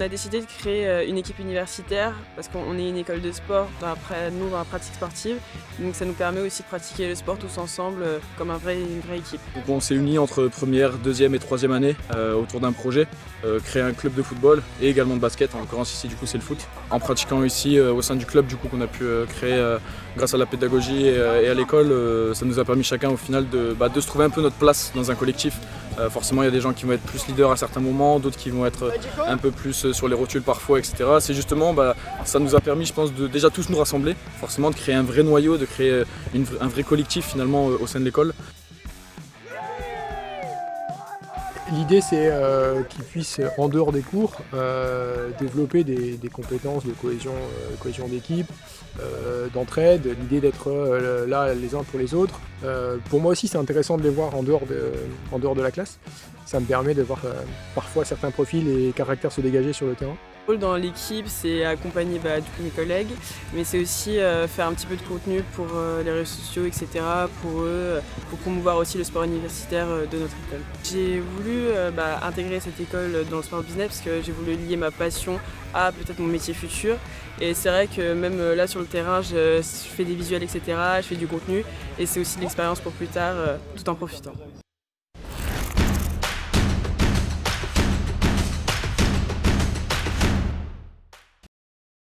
On a décidé de créer une équipe universitaire parce qu'on est une école de sport, nous dans la pratique sportive. Donc ça nous permet aussi de pratiquer le sport tous ensemble comme une vraie équipe. Donc on s'est unis entre première, deuxième et troisième année autour d'un projet, créer un club de football et également de basket. En l'occurrence ici du coup c'est le foot. En pratiquant ici au sein du club du coup qu'on a pu créer grâce à la pédagogie et à l'école, ça nous a permis chacun au final de se trouver un peu notre place dans un collectif. Forcément il y a des gens qui vont être plus leaders à certains moments, d'autres qui vont être un peu plus sur les rotules parfois, etc. C'est justement, ça nous a permis je pense de déjà tous nous rassembler, forcément de créer un vrai noyau, de créer un vrai collectif finalement au sein de l'école. L'idée c'est qu'ils puissent, en dehors des cours, développer des compétences de cohésion d'équipe, d'entraide, l'idée d'être là les uns pour les autres. Pour moi aussi c'est intéressant de les voir en dehors de la classe. Ça me permet de voir parfois certains profils et caractères se dégager sur le terrain. Le rôle dans l'équipe, c'est accompagner tous mes collègues, mais c'est aussi faire un petit peu de contenu pour les réseaux sociaux, etc. pour eux, pour promouvoir aussi le sport universitaire de notre école. J'ai voulu intégrer cette école dans le sport business parce que j'ai voulu lier ma passion à peut-être mon métier futur. Et c'est vrai que même là sur le terrain, je fais des visuels, etc. Je fais du contenu et c'est aussi de l'expérience pour plus tard tout en profitant.